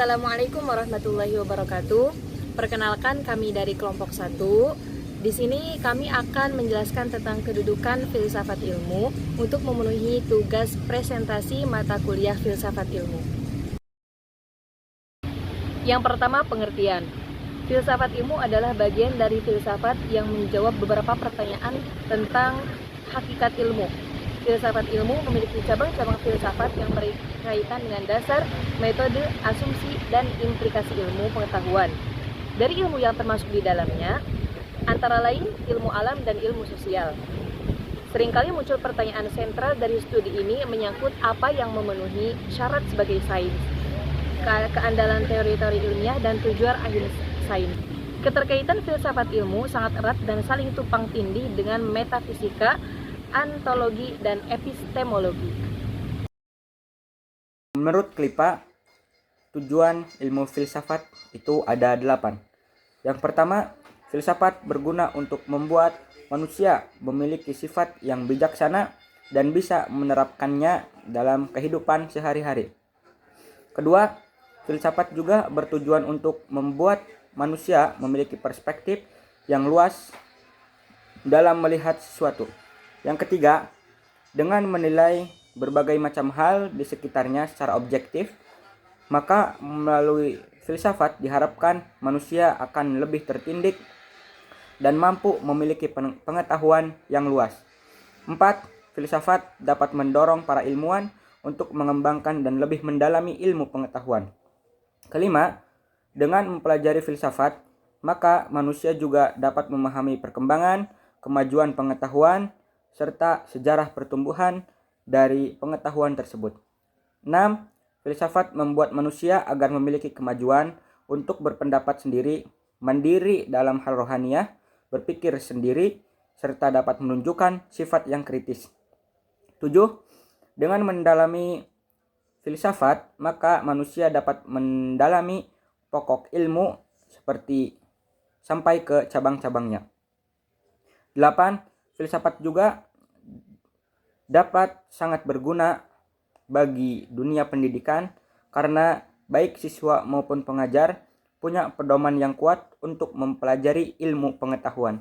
Assalamualaikum warahmatullahi wabarakatuh. Perkenalkan, kami dari kelompok 1. Di sini kami akan menjelaskan tentang kedudukan filsafat ilmu untuk memenuhi tugas presentasi mata kuliah filsafat ilmu. Yang pertama, pengertian. Filsafat ilmu adalah bagian dari filsafat yang menjawab beberapa pertanyaan tentang hakikat ilmu. Filsafat ilmu memiliki cabang-cabang filsafat yang berkaitan dengan dasar, metode, asumsi, dan implikasi ilmu pengetahuan. Dari ilmu yang termasuk di dalamnya, antara lain ilmu alam dan ilmu sosial. Seringkali muncul pertanyaan sentral dari studi ini menyangkut apa yang memenuhi syarat sebagai sains, keandalan teori-teori ilmiah, dan tujuan akhir sains. Keterkaitan filsafat ilmu sangat erat dan saling tumpang tindih dengan metafisika, ontologi, dan epistemologi. Menurut Klippa, tujuan ilmu filsafat itu ada 8. Yang pertama, filsafat berguna untuk membuat manusia memiliki sifat yang bijaksana dan bisa menerapkannya dalam kehidupan sehari-hari. Kedua, filsafat juga bertujuan untuk membuat manusia memiliki perspektif yang luas dalam melihat sesuatu. Yang ketiga, dengan menilai berbagai macam hal di sekitarnya secara objektif, maka melalui filsafat diharapkan manusia akan lebih tertindik dan mampu memiliki pengetahuan yang luas. 4. Filsafat dapat mendorong para ilmuwan untuk mengembangkan dan lebih mendalami ilmu pengetahuan. Kelima, dengan mempelajari filsafat, maka manusia juga dapat memahami perkembangan, kemajuan pengetahuan, serta sejarah pertumbuhan dari pengetahuan tersebut. 6. Filsafat membuat manusia agar memiliki kemajuan untuk berpendapat sendiri, mandiri dalam hal rohaniah, berpikir sendiri, serta dapat menunjukkan sifat yang kritis. 7. Dengan mendalami filsafat, maka manusia dapat mendalami pokok ilmu seperti sampai ke cabang-cabangnya. 8. Filsafat juga dapat sangat berguna bagi dunia pendidikan karena baik siswa maupun pengajar punya pedoman yang kuat untuk mempelajari ilmu pengetahuan.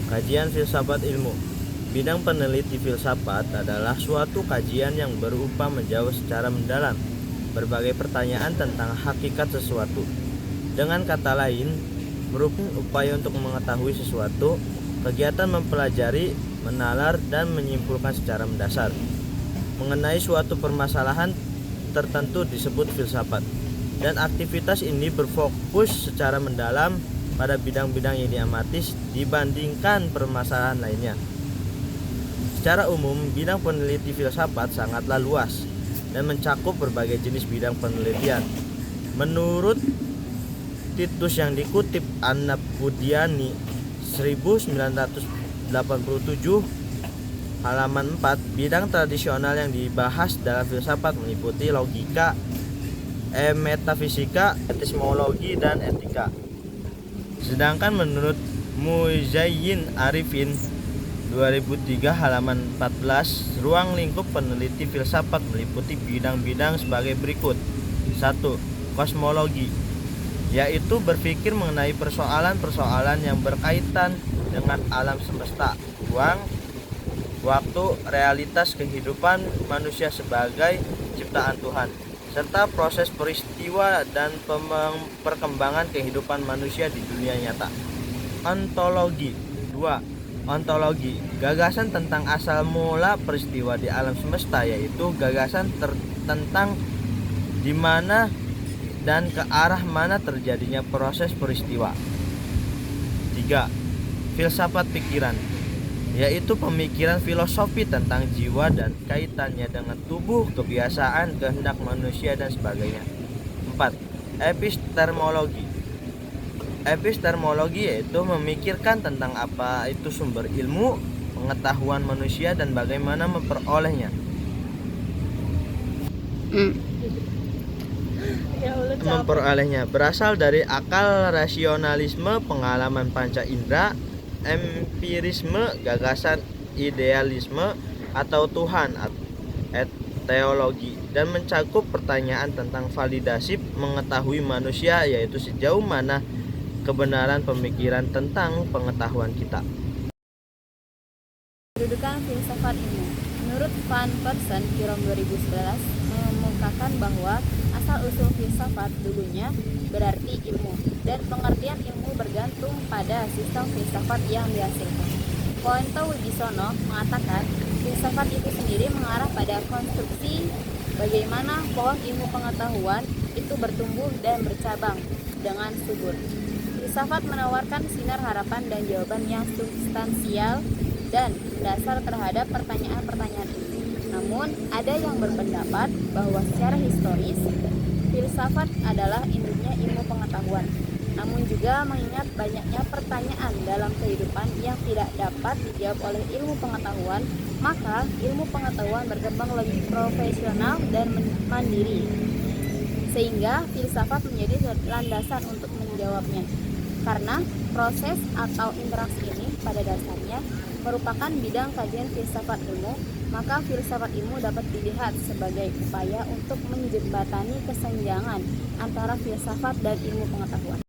Kajian filsafat ilmu. Bidang peneliti filsafat adalah suatu kajian yang berupa menjawab secara mendalam berbagai pertanyaan tentang hakikat sesuatu. Dengan kata lain, merupakan upaya untuk mengetahui sesuatu, kegiatan mempelajari, menalar, dan menyimpulkan secara mendasar mengenai suatu permasalahan tertentu disebut filsafat. Dan aktivitas ini berfokus secara mendalam pada bidang-bidang yang diamati dibandingkan permasalahan lainnya. Secara umum, bidang peneliti filsafat sangatlah luas dan mencakup berbagai jenis bidang penelitian. Menurut Titus yang dikutip Anna Budiani 1987 halaman 4, bidang tradisional yang dibahas dalam filsafat meliputi logika, metafisika, epistemologi, dan etika. Sedangkan menurut Muzayyin Arifin 2003 halaman 14, ruang lingkup peneliti filsafat meliputi bidang-bidang sebagai berikut. 1. Kosmologi, yaitu berpikir mengenai persoalan-persoalan yang berkaitan dengan alam semesta, ruang, waktu, realitas kehidupan manusia sebagai ciptaan Tuhan, serta proses peristiwa dan perkembangan kehidupan manusia di dunia nyata. Ontologi. 2. Ontologi, gagasan tentang asal mula peristiwa di alam semesta, yaitu gagasan tentang di mana dan ke arah mana terjadinya proses peristiwa. 3. Filsafat pikiran, yaitu pemikiran filosofi tentang jiwa dan kaitannya dengan tubuh, kebiasaan, kehendak manusia, dan sebagainya. 4. Epistemologi. Epistemologi yaitu memikirkan tentang apa itu sumber ilmu, pengetahuan manusia, dan bagaimana memperolehnya. Berasal dari akal, rasionalisme, pengalaman panca indera, empirisme, gagasan idealisme atau Tuhan, teologi, dan mencakup pertanyaan tentang validasi mengetahui manusia, yaitu sejauh mana kebenaran pemikiran tentang pengetahuan kita. Kedudukan filsafat ilmu. Menurut Van Persson, Kirom 2011 mengemukakan bahwa asal-usul filsafat dulunya berarti ilmu, dan pengertian ilmu bergantung pada sistem filsafat yang dihasilkan. Poento Wibisono mengatakan, filsafat itu sendiri mengarah pada konstruksi bagaimana pohon ilmu pengetahuan itu bertumbuh dan bercabang dengan subur. Filsafat menawarkan sinar harapan dan jawaban yang substansial dan dasar terhadap pertanyaan-pertanyaan itu. Namun, ada yang berpendapat bahwa secara historis, filsafat adalah induknya ilmu pengetahuan. Namun juga mengingat banyaknya pertanyaan dalam kehidupan yang tidak dapat dijawab oleh ilmu pengetahuan, maka ilmu pengetahuan berkembang lebih profesional dan mandiri. Sehingga filsafat menjadi landasan untuk menjawabnya. Karena proses atau interaksi ini pada dasarnya merupakan bidang kajian filsafat ilmu, maka filsafat ilmu dapat dilihat sebagai upaya untuk menjembatani kesenjangan antara filsafat dan ilmu pengetahuan.